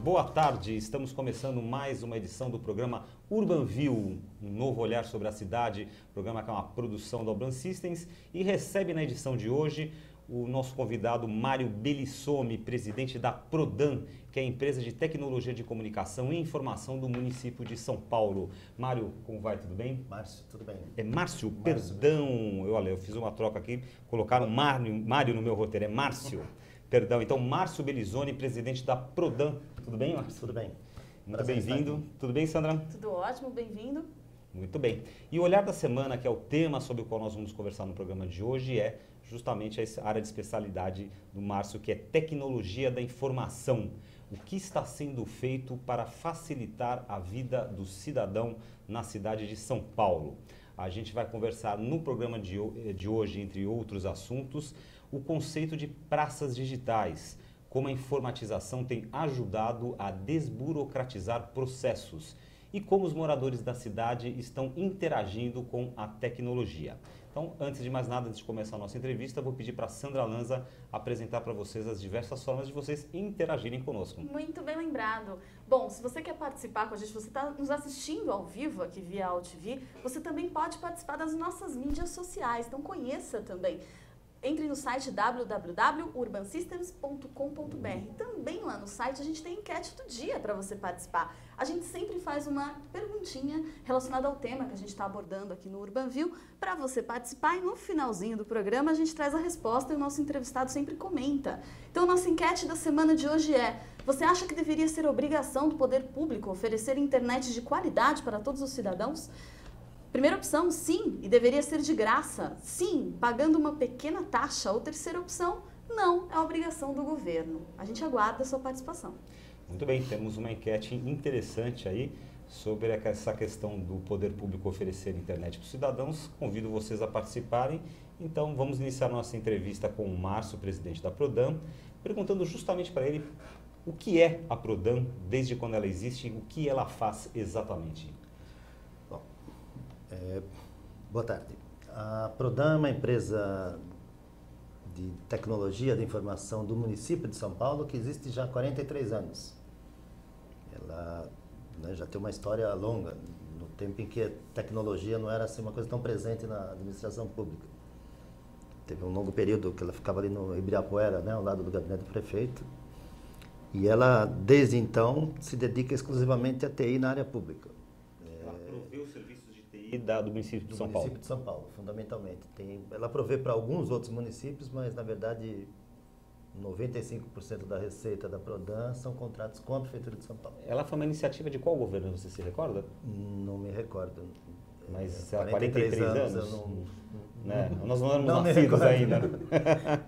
boa tarde. Estamos começando mais uma edição do programa Urbanview, um novo olhar sobre a cidade, programa que é uma produção da Urban Systems e recebe na edição de hoje o nosso convidado Mário Belissome, presidente da Prodan, que é a empresa de tecnologia de comunicação e informação do município de São Paulo. Mário, como vai? Tudo bem? Márcio, tudo bem. É Márcio, perdão. Eu fiz uma troca aqui, colocaram Mário no meu roteiro, é Márcio. Perdão, então Márcio Belissome, presidente da Prodan. Tudo bem, Márcio? Tudo bem. Muito bem-vindo. Tudo bem, Sandra? Tudo ótimo, bem-vindo. Muito bem. E o olhar da semana, que é o tema sobre o qual nós vamos conversar no programa de hoje, é justamente a área de especialidade do Márcio, que é tecnologia da informação. O que está sendo feito para facilitar a vida do cidadão na cidade de São Paulo? A gente vai conversar no programa de hoje, entre outros assuntos, o conceito de praças digitais, como a informatização tem ajudado a desburocratizar processos e como os moradores da cidade estão interagindo com a tecnologia. Então, antes de mais nada, antes de começar a nossa entrevista, vou pedir para a Sandra Lanza apresentar para vocês as diversas formas de vocês interagirem conosco. Muito bem lembrado. Bom, se você quer participar com a gente, você está nos assistindo ao vivo aqui via AltV, você também pode participar das nossas mídias sociais, então conheça também. Entre no site www.urbansystems.com.br. Também lá no site a gente tem enquete do dia para você participar. A gente sempre faz uma perguntinha relacionada ao tema que a gente está abordando aqui no Urbanview para você participar e no finalzinho do programa a gente traz a resposta e o nosso entrevistado sempre comenta. Então, nossa enquete da semana de hoje é: você acha que deveria ser obrigação do poder público oferecer internet de qualidade para todos os cidadãos? Primeira opção, sim, e deveria ser de graça. Sim, pagando uma pequena taxa. Ou terceira opção, não, é obrigação do governo. A gente aguarda a sua participação. Muito bem, temos uma enquete interessante aí sobre essa questão do poder público oferecer internet para os cidadãos. Convido vocês a participarem. Então, vamos iniciar nossa entrevista com o Márcio, presidente da Prodan, perguntando justamente para ele o que é a Prodan, desde quando ela existe e o que ela faz exatamente. Boa tarde. A Prodan é uma empresa de tecnologia de informação do município de São Paulo que existe já há 43 anos. Ela já tem uma história longa, no tempo em que a tecnologia não era assim, uma coisa tão presente na administração pública. Teve um longo período que ela ficava ali no Ibirapuera, né, ao lado do gabinete do prefeito. E ela, desde então, se dedica exclusivamente a TI na área pública. Ela provê os serviços de TI do município de São Paulo. Do município de São Paulo, fundamentalmente. Ela provê para alguns outros municípios, mas, na verdade, 95% da receita da Prodan são contratos com a Prefeitura de São Paulo. Ela foi uma iniciativa de qual governo, você se recorda? Não me recordo. Mas há 43 anos? Eu não, né? Nós não éramos nascidos ainda.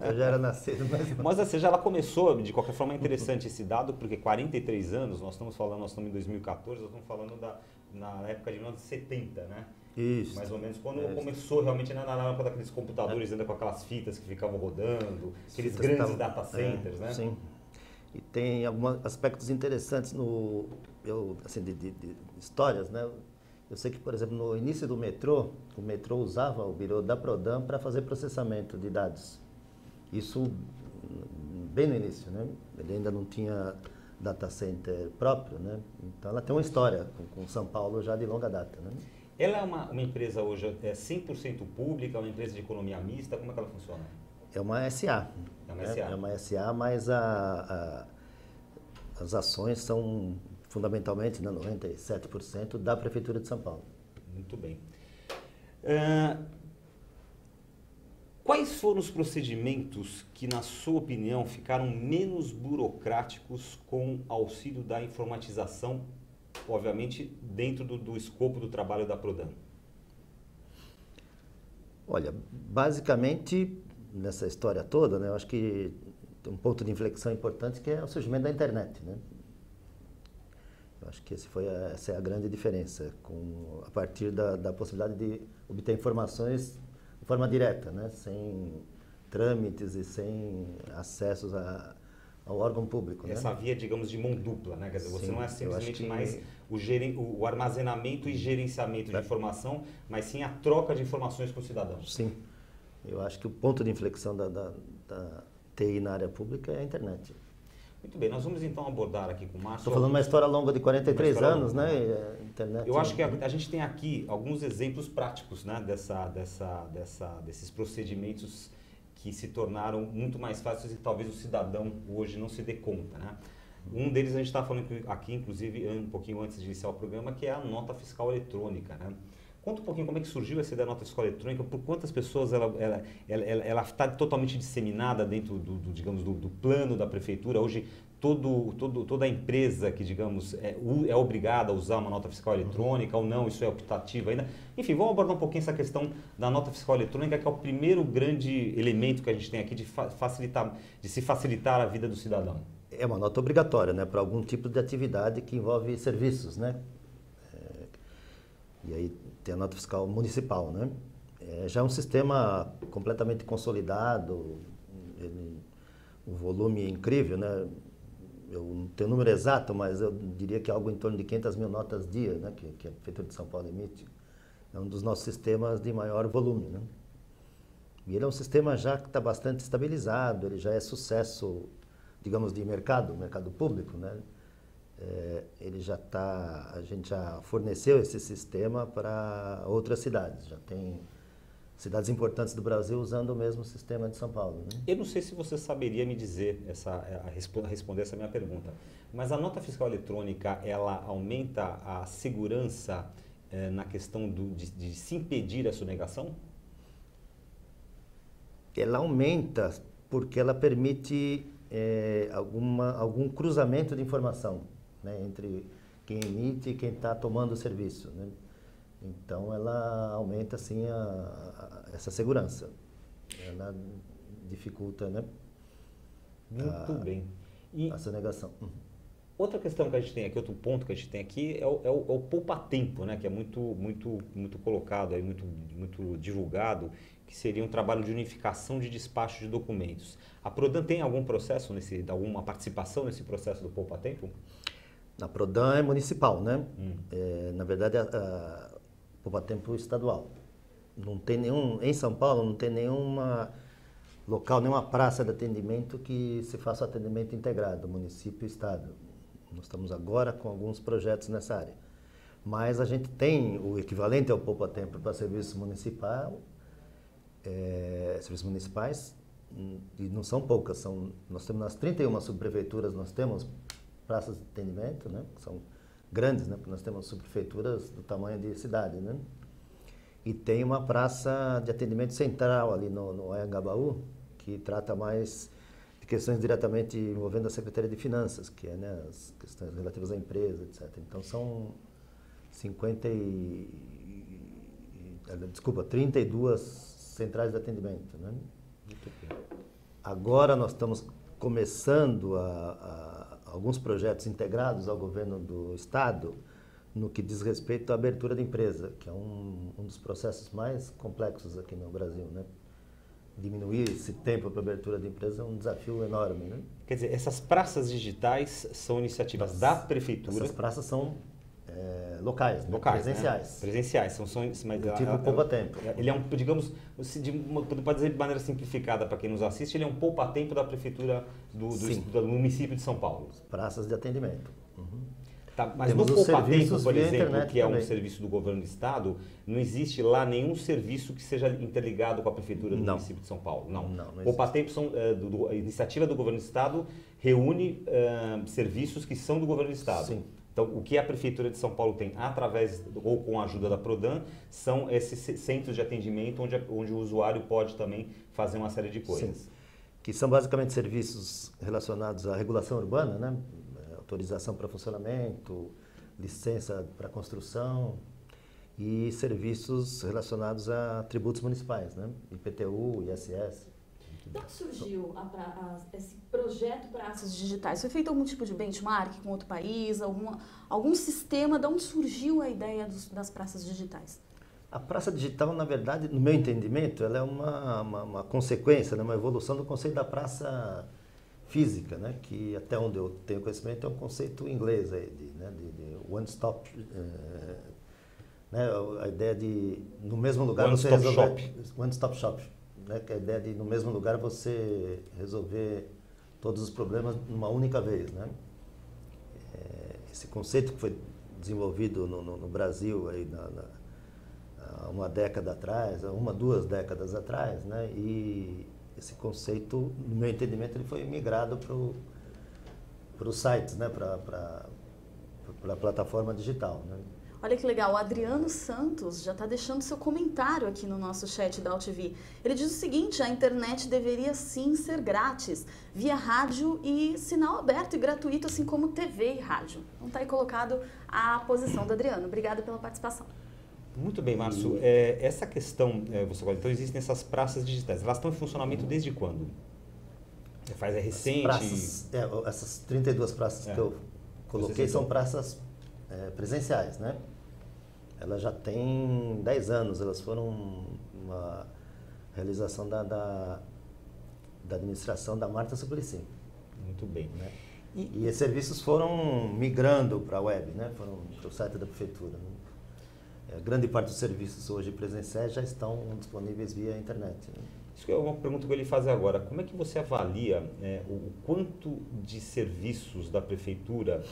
Eu já era nascido. Mas ou seja, ela começou, de qualquer forma é interessante esse dado, porque 43 anos, nós estamos em 2014, nós estamos falando na época de 1970, né? Isso. Mais ou menos, quando começou realmente na época daqueles computadores, ainda com aquelas fitas que ficavam rodando, aqueles grandes data centers, né? Sim. E tem alguns aspectos interessantes de histórias, né? Eu sei que, por exemplo, no início do metrô, o metrô usava o birô da Prodan para fazer processamento de dados. Isso bem no início, né? Ele ainda não tinha data center próprio, né? Então ela tem uma história com São Paulo já de longa data, né? Ela é uma empresa hoje 100% pública, uma empresa de economia mista, como é que ela funciona? É uma SA. É uma SA. É uma SA, mas as ações são fundamentalmente, 97% da Prefeitura de São Paulo. Muito bem. Quais foram os procedimentos que, na sua opinião, ficaram menos burocráticos com auxílio da informatização, obviamente, dentro do escopo do trabalho da Prodan? Olha, basicamente, nessa história toda, né, eu acho que tem um ponto de inflexão importante que é o surgimento da internet, né? Eu acho que essa é a grande diferença, a partir da possibilidade de obter informações de forma direta, né? Sem trâmites e sem acessos ao órgão público. Essa via, digamos, de mão dupla, né? Quer dizer, você não é simplesmente mais o armazenamento e gerenciamento de informação, mas sim a troca de informações com os cidadãos. Sim. Eu acho que o ponto de inflexão da TI na área pública é a internet. Muito bem, nós vamos então abordar aqui com o Márcio. Estou falando uma história longa de 43 anos, longa, né? Internet. Eu acho que a gente tem aqui alguns exemplos práticos, né, desses procedimentos que se tornaram muito mais fáceis e talvez o cidadão hoje não se dê conta, né? Um deles a gente está falando aqui, inclusive, um pouquinho antes de iniciar o programa, que é a nota fiscal eletrônica, né? Conta um pouquinho como é que surgiu essa ideia da nota fiscal eletrônica, por quantas pessoas ela está totalmente disseminada dentro digamos, do plano da prefeitura. Hoje, toda empresa que, digamos, é obrigada a usar uma nota fiscal eletrônica ou não, isso é optativo ainda. Enfim, vamos abordar um pouquinho essa questão da nota fiscal eletrônica, que é o primeiro grande elemento que a gente tem aqui de se facilitar a vida do cidadão. É uma nota obrigatória, né, para algum tipo de atividade que envolve serviços, né? E aí tem a nota fiscal municipal, né? Já é um sistema completamente consolidado, o volume é incrível, né? Eu não tenho o número exato, mas eu diria que é algo em torno de 500 mil notas dia, né? Que a Prefeitura de São Paulo emite. É um dos nossos sistemas de maior volume, né? E ele é um sistema já que está bastante estabilizado, ele já é sucesso, digamos, de mercado público, né? A gente já forneceu esse sistema para outras cidades, já tem cidades importantes do Brasil usando o mesmo sistema de São Paulo, né? Eu não sei se você saberia me dizer, responder essa minha pergunta, mas a nota fiscal eletrônica, ela aumenta a segurança na questão de se impedir a sonegação? Ela aumenta porque ela permite algum cruzamento de informação, né, entre quem emite e quem está tomando o serviço, né? Então ela aumenta assim essa segurança, ela dificulta, né, Muito bem. E a sonegação. outra questão que a gente tem aqui, outro ponto que a gente tem aqui é o poupa-tempo, né, que é muito colocado, aí, muito divulgado, que seria um trabalho de unificação de despacho de documentos. A Prodan tem algum processo, alguma participação nesse processo do poupa-tempo? A Prodan é municipal, né? Na verdade, o poupa-tempo estadual. Não tem em São Paulo não tem nenhuma nenhuma praça de atendimento que se faça atendimento integrado, município e estado. Nós estamos agora com alguns projetos nessa área. Mas a gente tem o equivalente ao poupa-tempo para serviços municipais, e não são poucas, nós temos nas 31 subprefeituras, nós temos praças de atendimento, né, que são grandes, né, porque nós temos subprefeituras do tamanho de cidade, né, e tem uma praça de atendimento central ali no Anhangabaú, que trata mais de questões diretamente envolvendo a Secretaria de Finanças, que é, né, as questões relativas à empresa, etc. Então são 32 centrais de atendimento, né. Agora nós estamos começando alguns projetos integrados ao governo do estado no que diz respeito à abertura de empresa, que é um dos processos mais complexos aqui no Brasil, né? Diminuir esse tempo para abertura de empresa é um desafio enorme, né? Quer dizer, essas praças digitais são iniciativas da prefeitura? Essas praças são locais, presenciais. Né? Presenciais, mas tipo poupa-tempo. Ele é digamos, pode dizer de maneira simplificada para quem nos assiste, ele é um poupa-tempo da prefeitura do município de São Paulo. Praças de atendimento. Tá, mas temos no poupa-tempo, por exemplo, internet que é também. um serviço do governo do estado, não existe lá nenhum serviço que seja interligado com a prefeitura do município de São Paulo? Não. Poupa-tempo a iniciativa do governo do estado reúne serviços que são do governo do estado. Sim. Então, o que a Prefeitura de São Paulo tem, através ou com a ajuda da Prodan, são esses centros de atendimento onde o usuário pode também fazer uma série de coisas. Sim. Que são basicamente serviços relacionados à regulação urbana, né? Autorização para funcionamento, licença para construção e serviços relacionados a tributos municipais, né? IPTU, ISS. De onde surgiu esse projeto Praças Digitais? Foi feito algum tipo de benchmark com outro país, algum sistema? De onde surgiu a ideia das praças digitais? A praça digital, na verdade, no meu entendimento, ela é uma consequência, né, uma evolução do conceito da praça física, né, que até onde eu tenho conhecimento é um conceito inglês aí, de one-stop, né, a ideia de no mesmo lugar você resolver... One-stop shop. Né, que é a ideia de no mesmo lugar você resolver todos os problemas numa única vez, né? Esse conceito que foi desenvolvido no Brasil aí há uma década atrás, duas décadas atrás, né? E esse conceito, no meu entendimento, ele foi migrado para os sites, né? Para a plataforma digital, né? Olha que legal, o Adriano Santos já está deixando seu comentário aqui no nosso chat da AltV. Ele diz o seguinte: a internet deveria sim ser grátis, via rádio e sinal aberto e gratuito, assim como TV e rádio. Então está aí colocado a posição do Adriano. Obrigada pela participação. Muito bem, Márcio. Essa questão, você falou, então existem essas praças digitais. Elas estão em funcionamento desde quando? É recente? Essas 32 praças que eu coloquei são praças presenciais, né? Elas já têm 10 anos, elas foram uma realização da administração da Marta Suplicy. Muito bem. Né? E esses serviços foram migrando para a web, né? Foram para o site da prefeitura. Né? Grande parte dos serviços hoje presenciais já estão disponíveis via internet. Né? Isso é uma pergunta que eu lhe fazer agora. Como é que você avalia o quanto de serviços da prefeitura,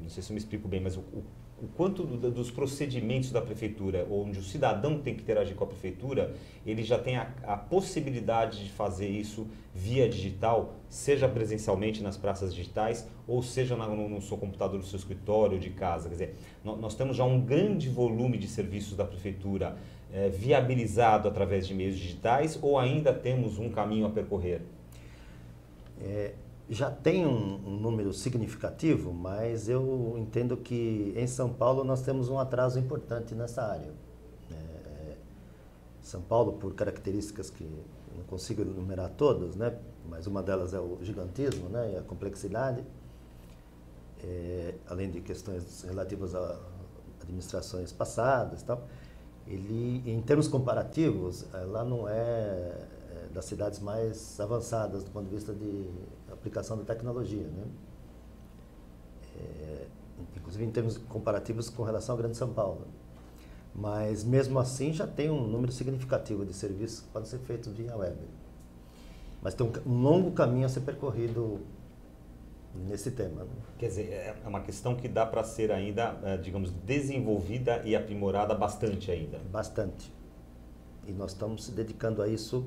não sei se eu me explico bem, mas o quanto dos procedimentos da prefeitura, onde o cidadão tem que interagir com a prefeitura, ele já tem a possibilidade de fazer isso via digital, seja presencialmente nas praças digitais, ou seja no seu computador, no seu escritório, de casa. Quer dizer, nós temos já um grande volume de serviços da prefeitura viabilizado através de meios digitais, ou ainda temos um caminho a percorrer? Já tem um número significativo, mas eu entendo que em São Paulo nós temos um atraso importante nessa área. São Paulo, por características que não consigo enumerar todas, né? Mas uma delas é o gigantismo, né? E a complexidade, além de questões relativas a administrações passadas e tal. Ele, em termos comparativos, ela não é das cidades mais avançadas do ponto de vista de aplicação da tecnologia, né? Inclusive em termos comparativos com relação ao Grande São Paulo. Mas mesmo assim já tem um número significativo de serviços que podem ser feitos via web. Mas tem um longo caminho a ser percorrido nesse tema. Né? Quer dizer, é uma questão que dá para ser ainda, digamos, desenvolvida e aprimorada bastante ainda. Bastante. E nós estamos se dedicando a isso,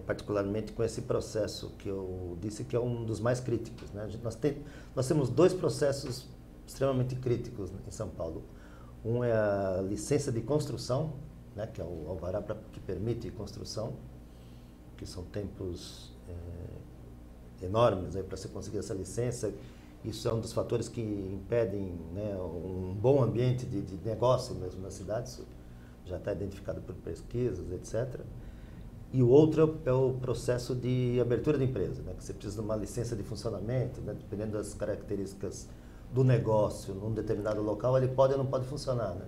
particularmente com esse processo que eu disse que é um dos mais críticos. Né? Nós temos dois processos extremamente críticos em São Paulo. Um é a licença de construção, né, que é o alvará que permite construção, que são tempos enormes para você conseguir essa licença. Isso é um dos fatores que impedem, né, um bom ambiente de negócio mesmo nas cidades. Isso já está identificado por pesquisas, etc. E o outro é o processo de abertura de empresa, né, que você precisa de uma licença de funcionamento, né, dependendo das características do negócio num determinado local, ele pode ou não pode funcionar. Né?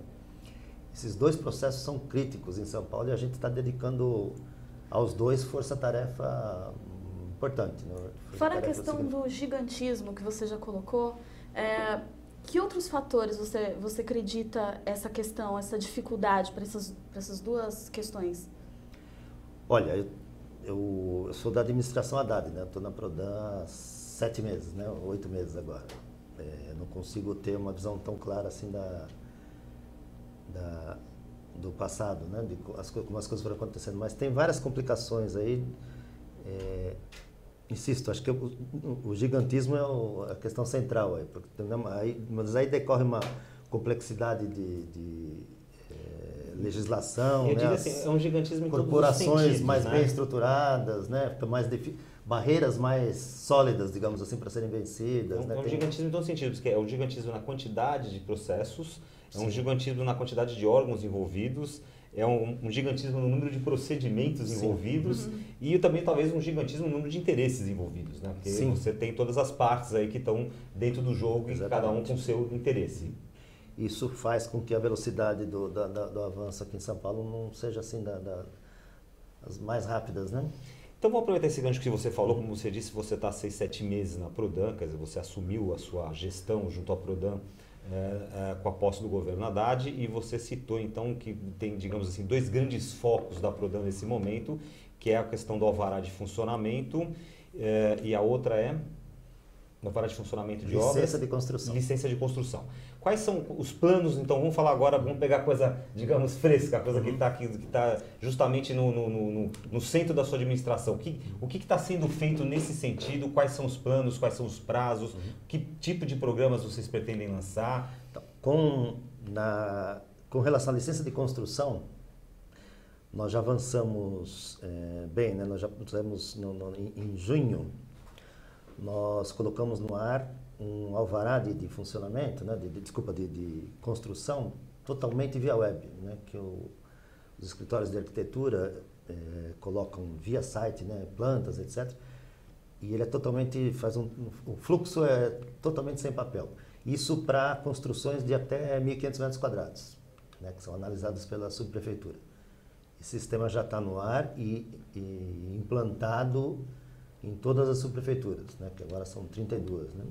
Esses dois processos são críticos em São Paulo e a gente está dedicando aos dois força-tarefa importante. Né? Fora a questão do gigantismo que você já colocou, que outros fatores você acredita essa questão, essa dificuldade para essas duas questões? Olha, eu sou da administração Haddad, né? Estou na Prodan há 7 meses, né? 8 meses agora. Não consigo ter uma visão tão clara assim do passado, né? De como as coisas foram acontecendo. Mas tem várias complicações aí. Insisto, acho que o gigantismo é a questão central aí, porque mas aí decorre uma complexidade de legislação, eu né? digo assim, é um gigantismo em corporações todos os sentidos, mais né? bem estruturadas, né? Barreiras mais sólidas, digamos assim, para serem vencidas. É um gigantismo em todos os sentidos, que é um gigantismo na quantidade de processos, é um gigantismo na quantidade de órgãos envolvidos, é um gigantismo no número de procedimentos envolvidos e também talvez um gigantismo no número de interesses envolvidos, né? Porque você tem todas as partes aí que estão dentro do jogo e cada um com seu interesse. Isso faz com que a velocidade do avanço aqui em São Paulo não seja assim as mais rápidas, né? Então vamos aproveitar esse gancho que você falou, como você disse, você está há 6, 7 meses na Prodan, quer dizer, você assumiu a sua gestão junto à Prodan com a posse do governo Haddad e você citou então que tem, digamos assim, 2 grandes focos da Prodan nesse momento, que é a questão do alvará de funcionamento e a outra é alvará de funcionamento de obras. Licença de construção. Licença de construção. Quais são os planos, então, vamos falar agora, vamos pegar a coisa, digamos, fresca, a coisa que está justamente no centro da sua administração. O que está sendo feito nesse sentido? Quais são os planos, quais são os prazos? Que tipo de programas vocês pretendem lançar? Então, com relação à licença de construção, nós já avançamos bem, né? Nós já pusemos em junho, nós colocamos no ar um alvará de funcionamento, né? de construção totalmente via web, né? Que os escritórios de arquitetura colocam via site, né? Plantas, etc. E ele é totalmente, o fluxo é totalmente sem papel. Isso para construções de até 1.500 metros quadrados, né? Que são analisadas pela subprefeitura. Esse sistema já está no ar e implantado em todas as subprefeituras, né? Que agora são 32. Né?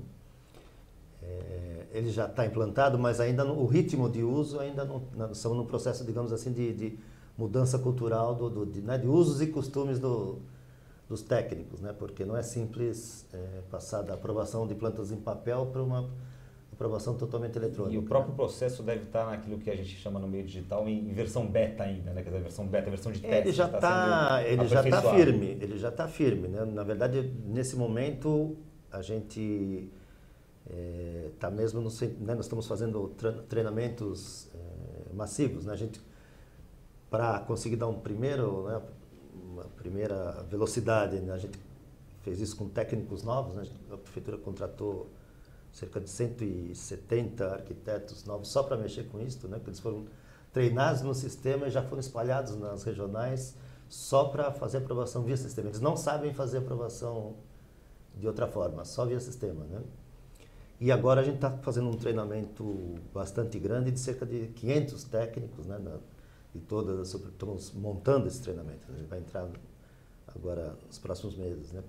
Ele já está implantado, mas ainda o ritmo de uso ainda não estamos no processo, digamos assim, de mudança cultural de usos e costumes dos técnicos, né? Porque não é simples passar da aprovação de plantas em papel para uma aprovação totalmente eletrônica. E o próprio processo deve estar naquilo que a gente chama no meio digital em versão beta ainda, né? Quer dizer, a versão beta, a versão de teste. Ele já está firme, né? Na verdade, nesse momento a gente está mesmo né? Nós estamos fazendo treinamentos massivos, né? A gente, para conseguir dar uma primeira velocidade, né? A gente fez isso com técnicos novos, né? A prefeitura contratou cerca de 170 arquitetos novos só para mexer com isso, né? Porque eles foram treinados no sistema e já foram espalhados nas regionais só para fazer aprovação via sistema. Eles não sabem fazer aprovação de outra forma, só via sistema, né? E agora a gente está fazendo um treinamento bastante grande de cerca de 500 técnicos, né? Estamos montando esse treinamento, né? A gente vai entrar agora nos próximos meses, né?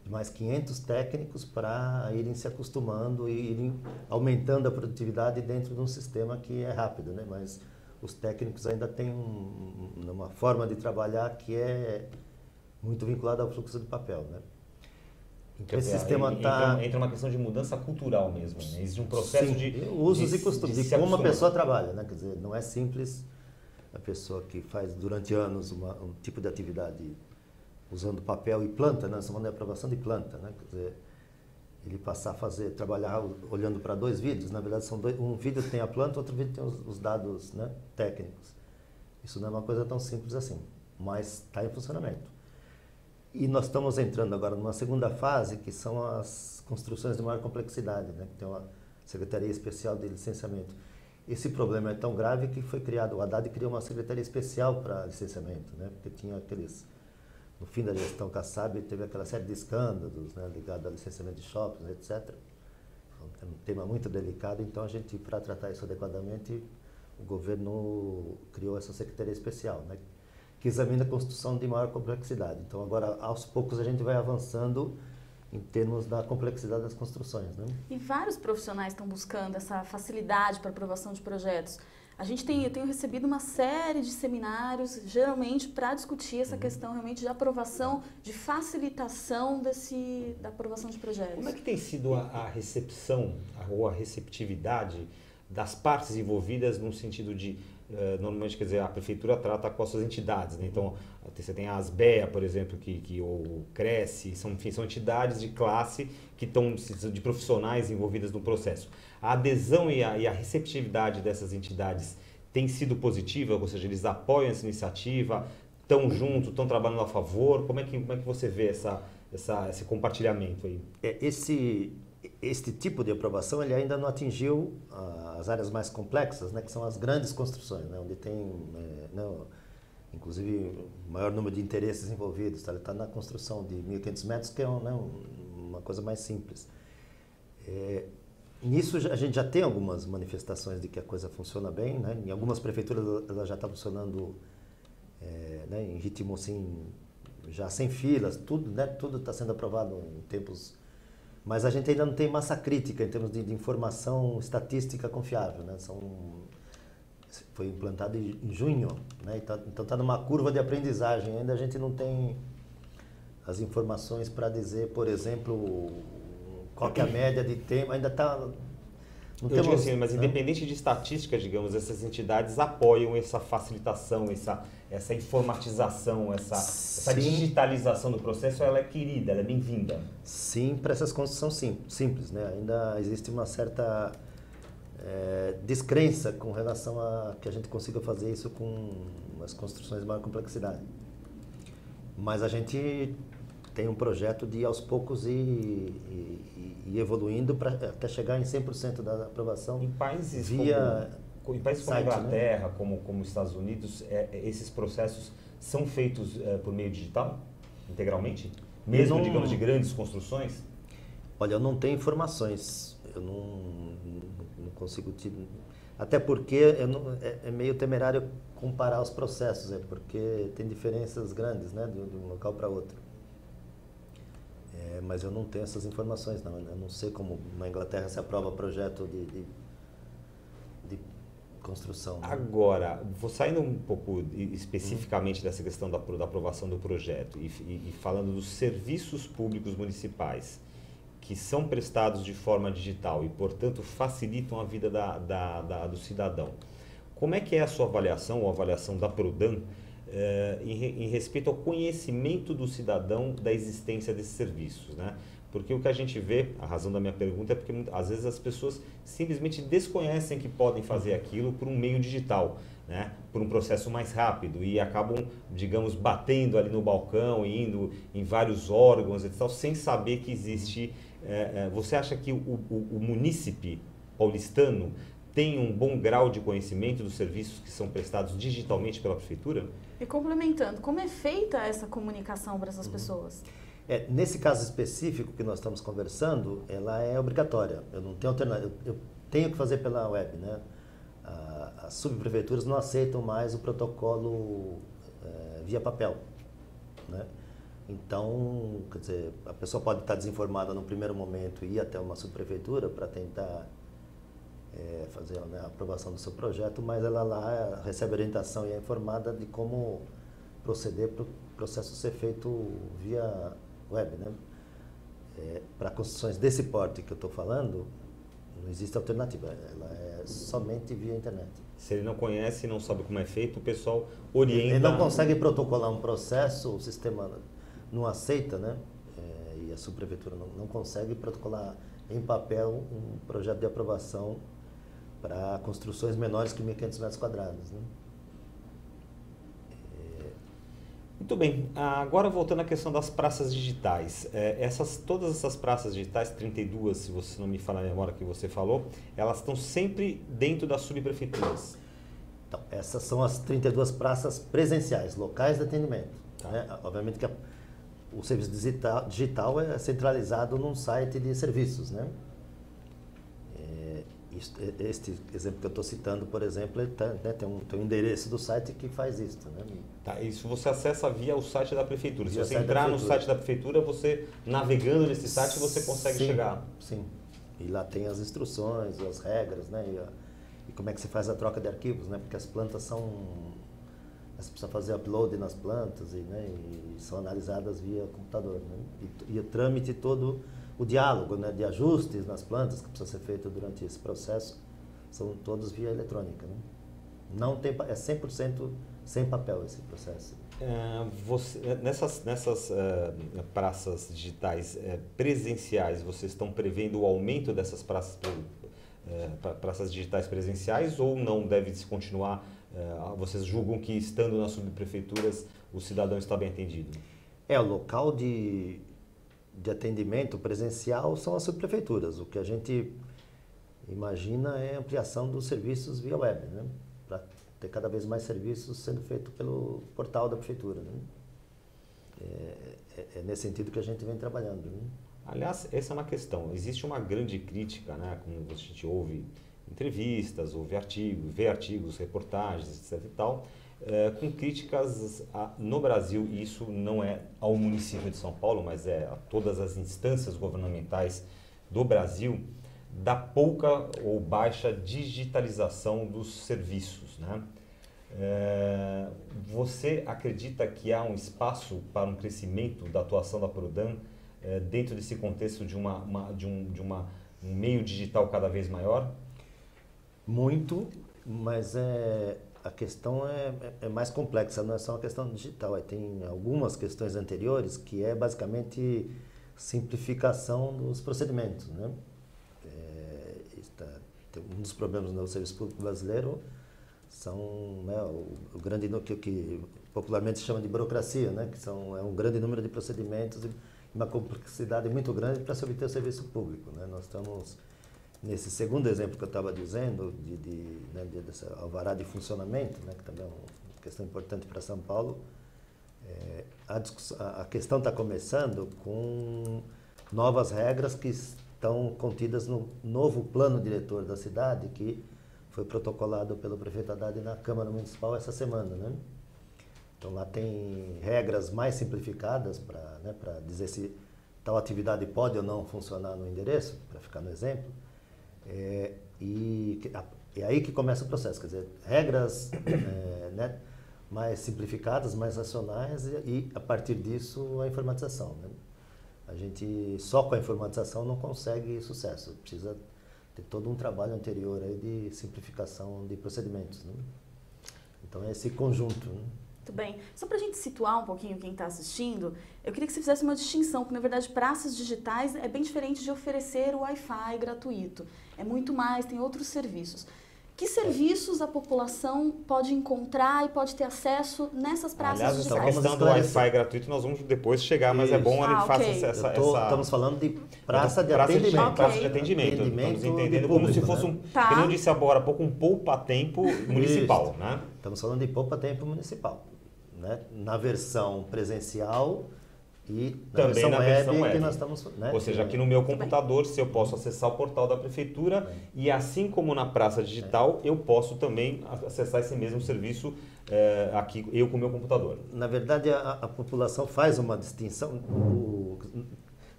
De mais 500 técnicos para irem se acostumando e irem aumentando a produtividade dentro de um sistema que é rápido, né? Mas os técnicos ainda têm uma forma de trabalhar que é muito vinculada ao fluxo de papel, né? Então, esse sistema entra uma questão de mudança cultural mesmo, né? Existe um processo de usos e costumes, de como uma pessoa trabalha, né? Quer dizer, não é simples a pessoa que faz durante anos um tipo de atividade usando papel e planta, né? Nós estamos falando de aprovação de planta, né? Quer dizer, ele passar a trabalhar olhando para dois vídeos, na verdade são um vídeo tem a planta, outro vídeo tem os dados, né? Técnicos. Isso não é uma coisa tão simples assim, mas está em funcionamento. E nós estamos entrando agora numa segunda fase, que são as construções de maior complexidade, né? Que tem uma Secretaria Especial de Licenciamento. Esse problema é tão grave que foi criado, o Haddad criou uma Secretaria Especial para licenciamento, né? Porque tinha no fim da gestão Kassab, teve aquela série de escândalos, né? Ligados ao licenciamento de shoppings, etc. É um tema muito delicado, então a gente, para tratar isso adequadamente, o governo criou essa Secretaria Especial, né? Que examina a construção de maior complexidade. Então, agora, aos poucos, a gente vai avançando em termos da complexidade das construções, né? E vários profissionais estão buscando essa facilidade para aprovação de projetos. Eu tenho recebido uma série de seminários, geralmente, para discutir essa questão realmente de aprovação, de facilitação da aprovação de projetos. Como é que tem sido a recepção ou a receptividade das partes envolvidas no sentido de, normalmente, quer dizer, a prefeitura trata com as suas entidades, né? Então, você tem a ASBEA, por exemplo, ou Cresce, enfim, são entidades de classe que estão, de profissionais envolvidas no processo. A adesão e a receptividade dessas entidades tem sido positiva, ou seja, eles apoiam essa iniciativa, estão juntos, estão trabalhando a favor? Como é que você vê esse compartilhamento aí? Este tipo de aprovação ele ainda não atingiu as áreas mais complexas, né, que são as grandes construções, né, onde tem, inclusive, o maior número de interesses envolvidos. Tá? Ele está na construção de 1.500 metros, que é uma coisa mais simples. Nisso a gente já tem algumas manifestações de que a coisa funciona bem, né? Em algumas prefeituras ela já está funcionando né, em ritmo assim, já sem filas, tudo, né, tudo está sendo aprovado em tempos. Mas a gente ainda não tem massa crítica em termos de informação estatística confiável, né? Foi implantado em junho, né? Então está numa curva de aprendizagem. Ainda a gente não tem as informações para dizer, por exemplo, qual que é a média de tempo, ainda está... Eu digo assim, mas independente de estatística, digamos, essas entidades apoiam essa facilitação, essa informatização, essa digitalização do processo, ela é querida, ela é bem-vinda. Sim, para essas construções simples, né? Ainda existe uma certa descrença com relação a que a gente consiga fazer isso com as construções de maior complexidade. Mas a gente tem um projeto de aos poucos ir evoluindo para até chegar em 100% da aprovação. Em países via como a site, Inglaterra, né? como os Estados Unidos, esses processos são feitos por meio digital, integralmente? Mesmo, digamos, de grandes construções? Olha, eu não tenho informações, eu não consigo te... Até porque é meio temerário comparar os processos, porque tem diferenças grandes, né, de um local para outro. Mas eu não tenho essas informações, não. Eu não sei como na Inglaterra se aprova projeto de construção. Né? Agora, vou saindo um pouco especificamente dessa questão da aprovação do projeto e falando dos serviços públicos municipais que são prestados de forma digital e, portanto, facilitam a vida do cidadão. Como é que é a sua avaliação, ou a avaliação da Prodan, em respeito ao conhecimento do cidadão da existência desses serviços, né? Porque o que a gente vê, a razão da minha pergunta é porque às vezes as pessoas simplesmente desconhecem que podem fazer aquilo por um meio digital, né? Por um processo mais rápido e acabam, digamos, batendo ali no balcão, indo em vários órgãos e tal, sem saber que existe... você acha que o munícipe paulistano tem um bom grau de conhecimento dos serviços que são prestados digitalmente pela prefeitura? E complementando, como é feita essa comunicação para essas pessoas? Nesse caso específico que nós estamos conversando, ela é obrigatória. Eu não tenho alternativa. Eu tenho que fazer pela web, né? As subprefeituras não aceitam mais o protocolo via papel, né? Então, quer dizer, a pessoa pode estar desinformada no primeiro momento e ir até uma subprefeitura para tentar fazer, né, a aprovação do seu projeto, mas ela lá recebe orientação e é informada de como proceder para o processo ser feito via web, né? Para construções desse porte que eu estou falando, não existe alternativa, ela é somente via internet. Se ele não conhece, não sabe como é feito, o pessoal orienta... Ele não consegue protocolar um processo, o sistema não aceita, né? E a subprefeitura não consegue protocolar em papel um projeto de aprovação para construções menores que 1.500 metros quadrados, né? Muito bem, agora voltando à questão das praças digitais, todas essas praças digitais, 32, se você não me falar a memória que você falou, elas estão sempre dentro das subprefeituras? Então, essas são as 32 praças presenciais, locais de atendimento. Tá. Né? Obviamente que o serviço digital é centralizado num site de serviços, né? Este exemplo que eu estou citando, por exemplo, tem um endereço do site que faz isso, né? Tá, isso você acessa via o site da prefeitura. Se Via você site entrar da no prefeitura. site da prefeitura, você navegando nesse site, você consegue chegar. Sim, e lá tem as instruções, as regras, né? E como é que se faz a troca de arquivos, né? Porque as plantas são... Você precisa fazer upload nas plantas e são analisadas via computador, né? E o trâmite todo... O diálogo, né, de ajustes nas plantas que precisa ser feito durante esse processo são todos via eletrônica, né? Não tem, é 100% sem papel esse processo. Nessas praças digitais presenciais, vocês estão prevendo o aumento dessas praças digitais presenciais ou não deve se continuar? Vocês julgam que estando nas subprefeituras o cidadão está bem atendido? O local de atendimento presencial são as subprefeituras. O que a gente imagina é a ampliação dos serviços via web, né? Para ter cada vez mais serviços sendo feitos pelo portal da prefeitura, né? É nesse sentido que a gente vem trabalhando, né? Aliás, essa é uma questão. Existe uma grande crítica, né? Como a gente ouve entrevistas, ouve artigos, vê artigos, reportagens, etc. e tal, com críticas no Brasil, e isso não é ao município de São Paulo, mas é a todas as instâncias governamentais do Brasil, da pouca ou baixa digitalização dos serviços, né? Você acredita que há um espaço para um crescimento da atuação da Prodan dentro desse contexto de um meio digital cada vez maior? Muito, mas a questão é mais complexa, não é só uma questão digital. Tem algumas questões anteriores que é basicamente simplificação dos procedimentos, né? Um dos problemas no serviço público brasileiro são, né, o grande que popularmente se chama de burocracia, né? Que é um grande número de procedimentos e uma complexidade muito grande para se obter o serviço público, né? Nós estamos nesse segundo exemplo que eu estava dizendo, desse alvará de funcionamento, né, que também é uma questão importante para São Paulo. A questão está começando com novas regras que estão contidas no novo plano diretor da cidade, que foi protocolado pelo prefeito Haddad na Câmara Municipal essa semana, né? Então lá tem regras mais simplificadas para dizer se tal atividade pode ou não funcionar no endereço, para ficar no exemplo. E é aí que começa o processo, quer dizer, regras né, mais simplificadas, mais racionais e a partir disso a informatização, né? A gente só com a informatização não consegue sucesso, precisa ter todo um trabalho anterior aí de simplificação de procedimentos, né? Então é esse conjunto, né? Muito bem. Só para a gente situar um pouquinho quem está assistindo, eu queria que você fizesse uma distinção, porque na verdade praças digitais é bem diferente de oferecer o Wi-Fi gratuito. É muito mais, tem outros serviços. Que serviços a população pode encontrar e pode ter acesso nessas praças digitais? Aliás, essa questão do Wi-Fi gratuito nós vamos depois chegar, mas é bom ele faça essa... Estamos falando de praça de atendimento. Praça de atendimento. Estamos entendendo como se fosse como eu disse agora há pouco, um poupa-tempo municipal, né? Estamos falando de poupa-tempo municipal, né? Na versão presencial e também na versão web. Que nós estamos, né? Ou seja, aqui no meu computador, se eu posso acessar o portal da prefeitura e assim como na praça digital, eu posso também acessar esse mesmo serviço aqui, eu com o meu computador. Na verdade, a população faz uma distinção,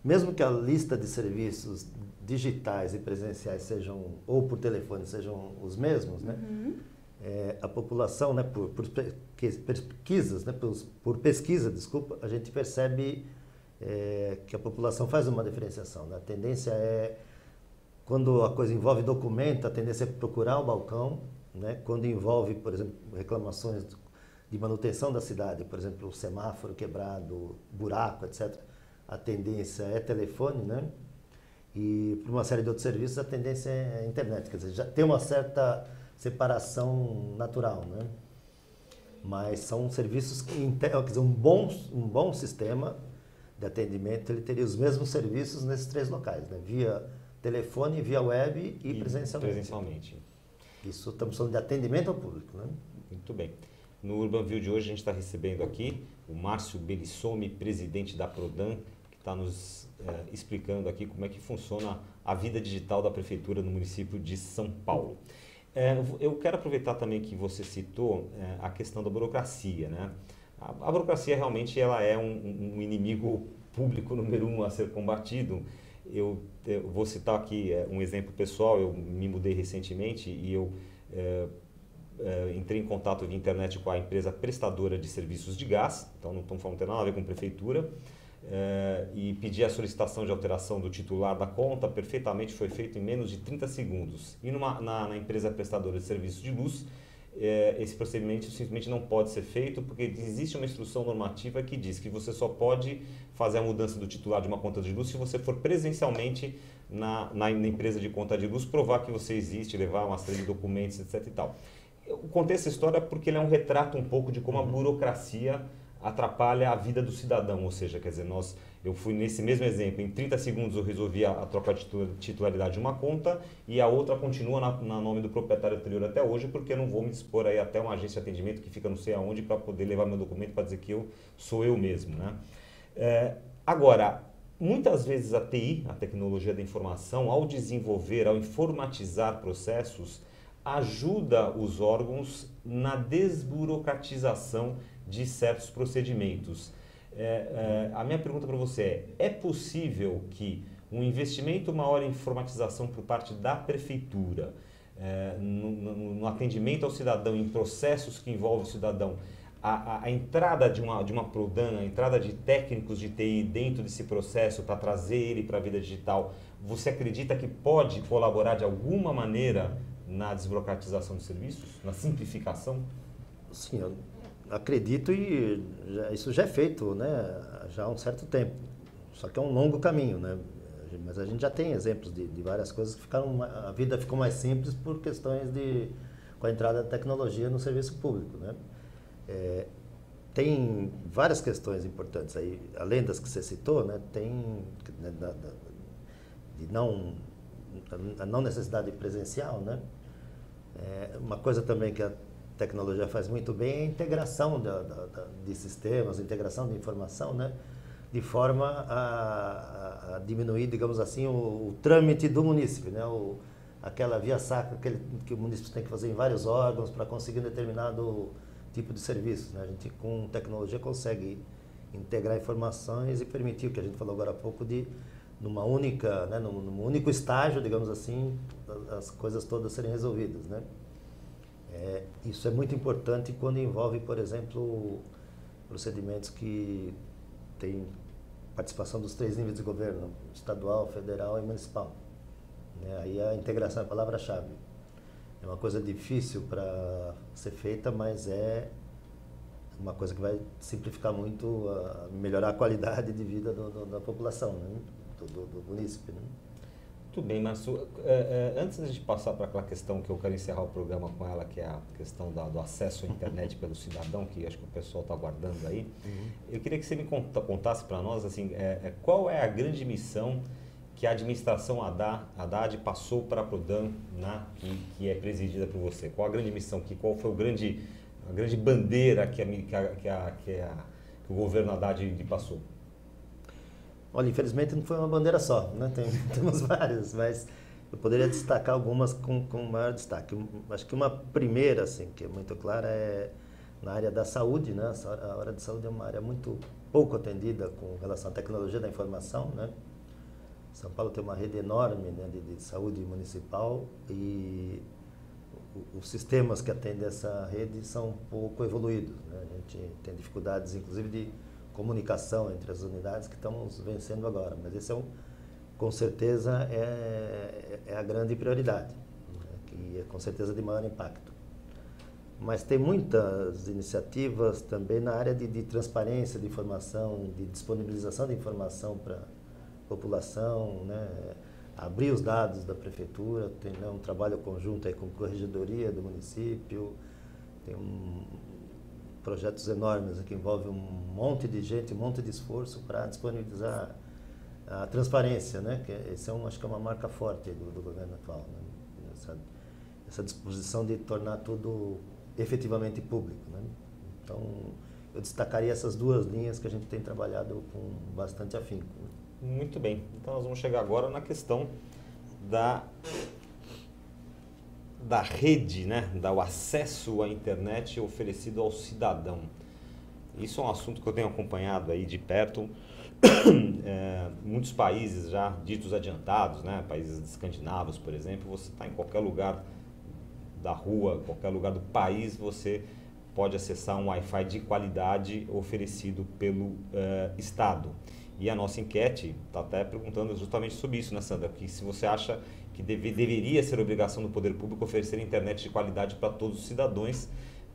mesmo que a lista de serviços digitais e presenciais sejam, ou por telefone, sejam os mesmos, né? A população, né, por pesquisas, né, por pesquisa, desculpa, a gente percebe que a população faz uma diferenciação, né? A tendência quando a coisa envolve documento, a tendência é procurar o balcão, né? Quando envolve, por exemplo, reclamações de manutenção da cidade, por exemplo, o semáforo quebrado, buraco, etc., a tendência é telefone, né? E por uma série de outros serviços, a tendência é internet, quer dizer, já tem uma certa separação natural, né? Mas são serviços que, quer dizer, um bom sistema de atendimento, ele teria os mesmos serviços nesses três locais, né? Via telefone, via web e presencialmente. Isso estamos falando de atendimento ao público, né? Muito bem. No Urban View de hoje a gente está recebendo aqui o Márcio Belissome, presidente da Prodan, que está nos explicando aqui como é que funciona a vida digital da prefeitura no município de São Paulo. Eu quero aproveitar também que você citou a questão da burocracia, né? A burocracia realmente ela é um inimigo público número 1 a ser combatido. Eu vou citar aqui um exemplo pessoal. Eu me mudei recentemente e eu entrei em contato via internet com a empresa prestadora de serviços de gás, então não estamos falando, não tem nada a ver com prefeitura, e pedi a solicitação de alteração do titular da conta, perfeitamente foi feito em menos de 30 segundos. E na empresa prestadora de serviços de luz, esse procedimento simplesmente não pode ser feito, porque existe uma instrução normativa que diz que você só pode fazer a mudança do titular de uma conta de luz se você for presencialmente na empresa de conta de luz, provar que você existe, levar uma série de documentos, etc. e tal. Eu contei essa história porque ele é um retrato um pouco de como a burocracia atrapalha a vida do cidadão, ou seja, quer dizer, eu fui nesse mesmo exemplo, em 30 segundos eu resolvi a troca de titularidade de uma conta e a outra continua na nome do proprietário anterior até hoje, porque eu não vou me dispor aí até uma agência de atendimento que fica não sei aonde para poder levar meu documento para dizer que sou eu mesmo, né? Agora, muitas vezes a TI, a tecnologia da informação, ao desenvolver, ao informatizar processos, ajuda os órgãos na desburocratização de certos procedimentos. A minha pergunta para você é possível que um investimento maior em informatização por parte da prefeitura no atendimento ao cidadão, em processos que envolvem o cidadão, a entrada de uma Prodan, a entrada de técnicos de TI dentro desse processo para trazer ele para a vida digital, você acredita que pode colaborar de alguma maneira na desburocratização dos serviços, na simplificação? Sim, eu acredito e isso já é feito, né, já há um certo tempo. Só que é um longo caminho, né? Mas a gente já tem exemplos de várias coisas que a vida ficou mais simples por questões com a entrada da tecnologia no serviço público, né? Tem várias questões importantes aí, além das que você citou, né? Tem né, a não necessidade presencial, né? Uma coisa também que a tecnologia faz muito bem é a integração de sistemas, a integração de informação, né? De forma a diminuir, digamos assim, o trâmite do munícipe, né? Aquela via sacra que o munícipe tem que fazer em vários órgãos para conseguir um determinado tipo de serviço, né? A gente com tecnologia consegue integrar informações e permitir o que a gente falou agora há pouco num único estágio, digamos assim, as coisas todas serem resolvidas, né? Isso é muito importante quando envolve, por exemplo, procedimentos que têm participação dos 3 níveis de governo, estadual, federal e municipal, né? Aí a integração é a palavra-chave. É uma coisa difícil para ser feita, mas é uma coisa que vai simplificar muito, melhorar a qualidade de vida da população, né? do munícipe, né? Muito bem, Márcio. Antes da gente passar para aquela questão que eu quero encerrar o programa com ela, que é a questão do acesso à internet pelo cidadão, que acho que o pessoal está aguardando aí, eu queria que você me contasse para nós assim, qual é a grande missão que a administração Haddad passou para a Prodan, né, que é presidida por você. Qual a grande missão, qual foi a grande bandeira que o governo Haddad lhe passou? Olha, infelizmente não foi uma bandeira só, né? Temos várias, mas eu poderia destacar algumas com maior destaque. Acho que uma primeira, assim, que é muito clara, é na área da saúde, né? A área de saúde é uma área muito pouco atendida com relação à tecnologia da informação, né? São Paulo tem uma rede enorme, né, de saúde municipal e os sistemas que atendem essa rede são pouco evoluídos, né? A gente tem dificuldades, inclusive, de comunicação entre as unidades que estamos vencendo agora, mas esse com certeza é a grande prioridade, né, que é com certeza de maior impacto. Mas tem muitas iniciativas também na área de transparência de informação, de disponibilização de informação para a população, né, abrir os dados da prefeitura, tem, né, um trabalho conjunto aí com a corregedoria do município, tem projetos enormes que envolvem um monte de gente, um monte de esforço para disponibilizar a transparência, né? Esse acho que é uma marca forte do governo atual, né? Essa disposição de tornar tudo efetivamente público, né? Então, eu destacaria essas 2 linhas que a gente tem trabalhado com bastante afinco, né? Muito bem. Então, nós vamos chegar agora na questão da rede, né, do acesso à internet oferecido ao cidadão. Isso é um assunto que eu tenho acompanhado aí de perto. Muitos países já ditos adiantados, né, países escandinavos, por exemplo, você está em qualquer lugar da rua, qualquer lugar do país, você pode acessar um Wi-Fi de qualidade oferecido pelo Estado. E a nossa enquete está até perguntando justamente sobre isso, né, Sandra? Que se você acha que deveria ser obrigação do poder público oferecer internet de qualidade para todos os cidadãos,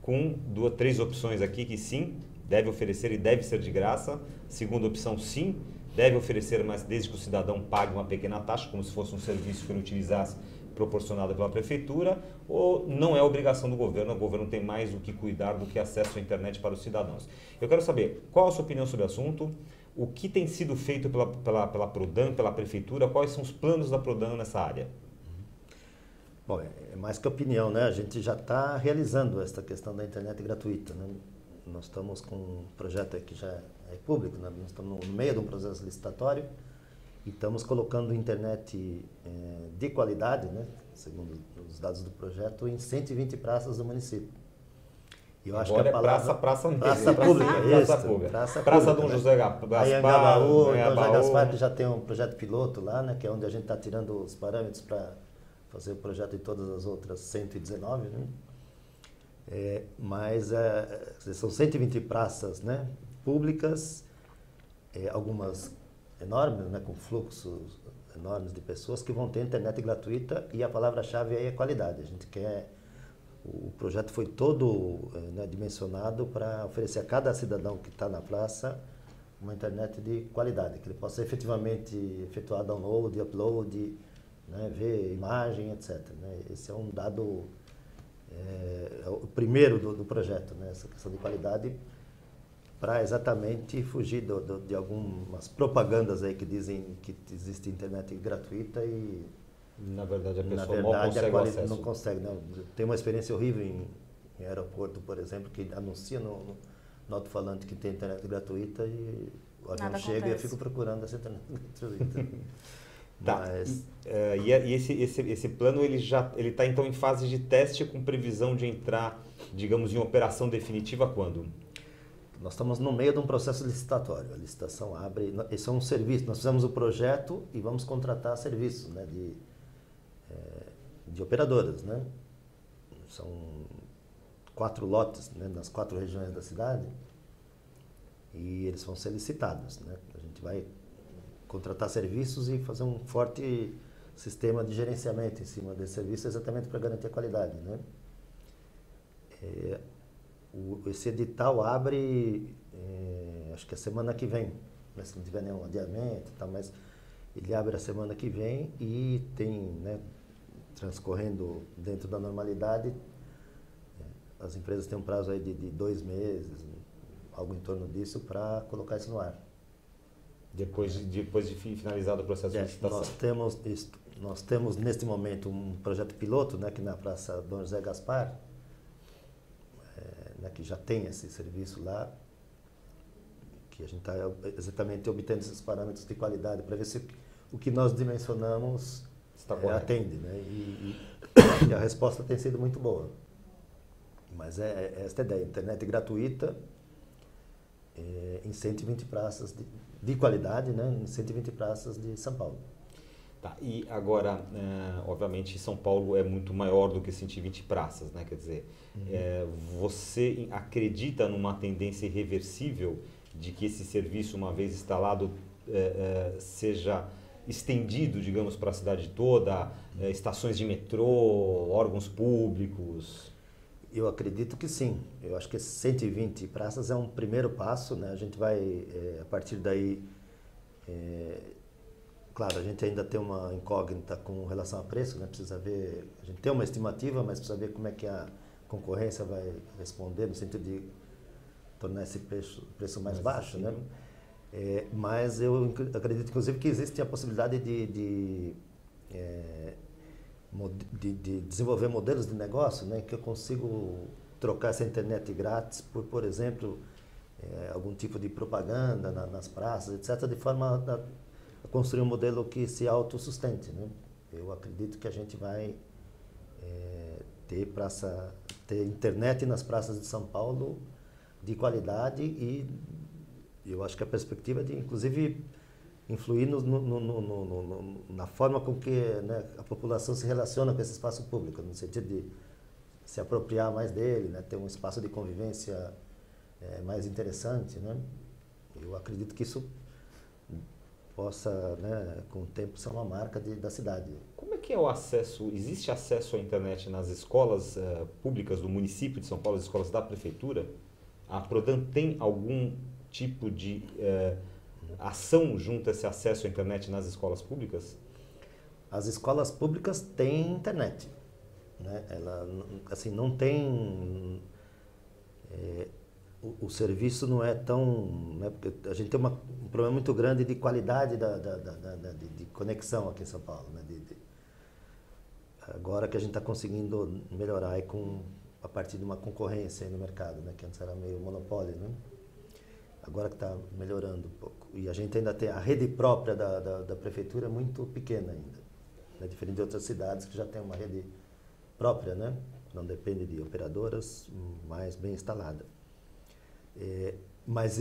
com 3 opções aqui, que sim, deve oferecer e deve ser de graça. Segunda opção, sim, deve oferecer, mas desde que o cidadão pague uma pequena taxa, como se fosse um serviço que ele utilizasse proporcionado pela prefeitura, ou não é obrigação do governo, o governo tem mais do que cuidar do que acesso à internet para os cidadãos. Eu quero saber qual a sua opinião sobre o assunto, o que tem sido feito pela Prodan, pela prefeitura, quais são os planos da Prodan nessa área? Bom, é mais que opinião, né? A gente já está realizando essa questão da internet gratuita, né? Nós estamos com um projeto que já é público, né? Nós estamos no meio de um processo licitatório e estamos colocando internet de qualidade, né? Segundo os dados do projeto, em 120 praças do município. E eu acho que a palavra... Praça pública, Praça Dom José Gaspar, Dom José Gaspar, que já tem um projeto piloto lá, né, que é onde a gente está tirando os parâmetros para fazer o projeto de todas as outras 119, né? São 120 praças, né, públicas, algumas enormes, né, com fluxos enormes de pessoas que vão ter internet gratuita, e a palavra-chave aí é qualidade. A gente quer, o projeto foi todo, né, dimensionado para oferecer a cada cidadão que está na praça uma internet de qualidade, que ele possa efetivamente efetuar download, upload, né, ver imagem, etc. Né? Esse é um dado, o primeiro do projeto, né, essa questão de qualidade, para exatamente fugir de algumas propagandas aí que dizem que existe internet gratuita e Na verdade, a na pessoa mal verdade consegue o acesso. não consegue. Não. Tem uma experiência horrível em aeroporto, por exemplo, que anuncia no alto-falante que tem internet gratuita e o avião Nada chega e eu acontece. fico procurando essa internet gratuita. Tá. Mas E esse plano ele está então em fase de teste com previsão de entrar, digamos, em operação definitiva quando? nós estamos no meio de um processo licitatório. A licitação abre. Isso é um serviço. Nós fizemos o projeto e vamos contratar serviços, né, de operadoras, né? São 4 lotes, né, nas 4 regiões da cidade, e eles vão ser licitados, né? A gente vai contratar serviços e fazer um forte sistema de gerenciamento em cima desse serviço, exatamente para garantir a qualidade, né? Esse edital abre, acho que a semana que vem, né, se não tiver nenhum adiamento e tal, mas ele abre a semana que vem e tem, né, transcorrendo dentro da normalidade, as empresas têm um prazo aí de 2 meses, algo em torno disso, para colocar isso no ar. Depois de finalizado o processo de licitação. Nós temos neste momento um projeto piloto, né, que na Praça Dom José Gaspar, né, que já tem esse serviço lá, que a gente está exatamente obtendo esses parâmetros de qualidade para ver se o que nós dimensionamos atende, né? E a resposta tem sido muito boa. Mas é esta a ideia: internet gratuita em 120 praças de qualidade, né, em 120 praças de São Paulo. Tá, e agora, obviamente, São Paulo é muito maior do que 120 praças, né? Quer dizer, você acredita numa tendência irreversível de que esse serviço, uma vez instalado, seja estendido, digamos, para a cidade toda, estações de metrô, órgãos públicos? Eu acredito que sim. Eu acho que esses 120 praças é um primeiro passo, né? A gente vai, a partir daí, claro, a gente ainda tem uma incógnita com relação a preço, né? Precisa ver, a gente tem uma estimativa, mas precisa ver como é que a concorrência vai responder, no sentido de tornar esse preço mais baixo, né? Mas eu acredito, inclusive, que existe a possibilidade de desenvolver modelos de negócio, né, que eu consigo trocar essa internet grátis por exemplo, algum tipo de propaganda nas praças, etc., de forma a construir um modelo que se autossustente, né? Eu acredito que a gente vai ter internet nas praças de São Paulo de qualidade, e eu acho que a perspectiva é de, inclusive, influir na forma com que, né, a população se relaciona com esse espaço público, no sentido de se apropriar mais dele, né, ter um espaço de convivência mais interessante, né? Eu acredito que isso possa, né, com o tempo, ser uma marca da cidade. Como é que é o acesso? Existe acesso à internet nas escolas públicas do município de São Paulo, as escolas da prefeitura? A Prodan tem algum tipo de ação junto a esse acesso à internet nas escolas públicas? As escolas públicas têm internet, né? Ela, assim, não tem... o serviço não é tão... Né, porque a gente tem um problema muito grande de qualidade de conexão aqui em São Paulo, né? Agora que a gente está conseguindo melhorar aí a partir de uma concorrência aí no mercado, né, que antes era meio monopólio, né? Agora que está melhorando um pouco. E a gente ainda tem a rede própria da prefeitura, muito pequena ainda, né? Diferente de outras cidades que já tem uma rede própria, né? Não depende de operadoras, mais bem instalada. Mas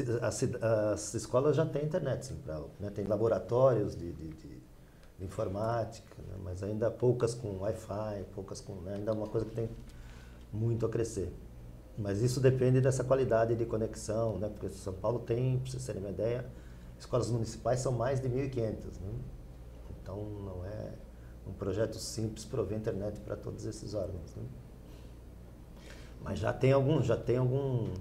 as escolas já têm internet, sim, né? Tem laboratórios de informática, né? Mas ainda poucas com Wi-Fi, poucas com, né? Ainda é uma coisa que tem muito a crescer. Mas isso depende dessa qualidade de conexão, né? Porque São Paulo tem, para vocês terem uma ideia, escolas municipais são mais de 1.500, né? Então não é um projeto simples prover internet para todos esses órgãos, né? Mas já tem algum,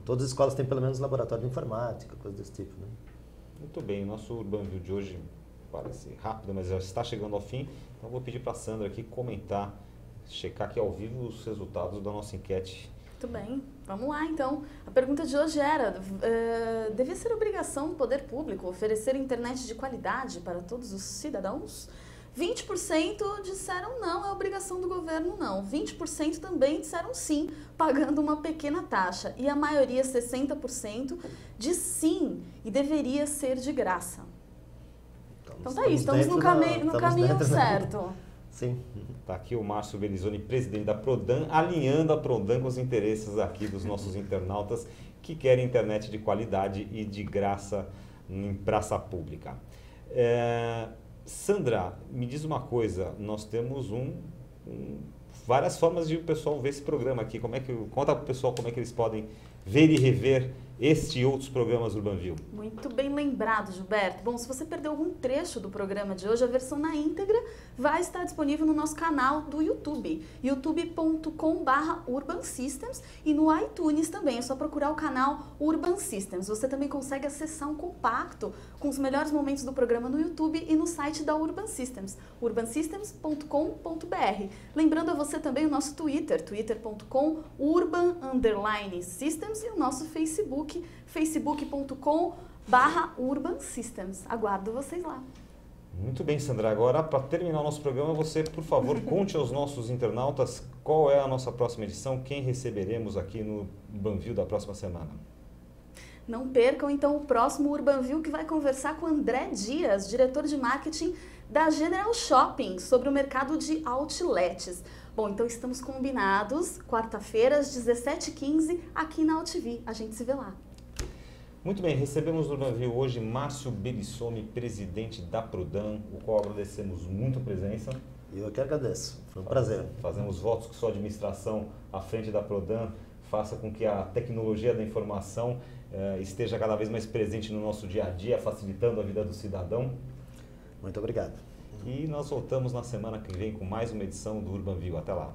todas as escolas têm pelo menos laboratório de informática, coisa desse tipo, né? Muito bem, o nosso UrbanView de hoje parece rápido, mas já está chegando ao fim, então vou pedir para a Sandra aqui comentar, checar aqui ao vivo os resultados da nossa enquete. Muito bem, vamos lá então. A pergunta de hoje era, devia ser obrigação do poder público oferecer internet de qualidade para todos os cidadãos? 20% disseram não, é obrigação do governo não. 20% também disseram sim, pagando uma pequena taxa. E a maioria, 60%, diz sim e deveria ser de graça. Então tá aí, estamos no caminho certo. Sim. Está aqui o Márcio Belizoni, presidente da Prodan, alinhando a Prodan com os interesses aqui dos nossos internautas que querem internet de qualidade e de graça em praça pública. Sandra, me diz uma coisa, nós temos várias formas de o pessoal ver esse programa aqui. Conta para o pessoal como é que eles podem ver e rever este e outros programas do UrbanView. Muito bem lembrado, Gilberto. Bom, se você perdeu algum trecho do programa de hoje, a versão na íntegra vai estar disponível no nosso canal do YouTube, youtube.com/urbansystems, e no iTunes também, é só procurar o canal Urban Systems. Você também consegue acessar um compacto com os melhores momentos do programa no YouTube e no site da Urban Systems, urbansystems.com.br. Lembrando a você também o nosso Twitter, twitter.com/urban_systems, e o nosso Facebook, facebook.com/urbansystems. Aguardo vocês lá. Muito bem, Sandra. Agora, para terminar o nosso programa, você, por favor, conte aos nossos internautas qual é a nossa próxima edição, quem receberemos aqui no UrbanView da próxima semana. Não percam, então, o próximo UrbanView, que vai conversar com André Dias, diretor de marketing da General Shopping, sobre o mercado de outlets. Bom, então estamos combinados, quarta-feira, às 17h15, aqui na UltV. A gente se vê lá. Muito bem, recebemos no UrbanView hoje Márcio Belissome, presidente da Prodan, o qual agradecemos muito a presença. Eu que agradeço, foi um prazer. Fazemos votos que sua administração à frente da Prodan faça com que a tecnologia da informação esteja cada vez mais presente no nosso dia a dia, facilitando a vida do cidadão. Muito obrigado. E nós voltamos na semana que vem com mais uma edição do UrbanView. Até lá.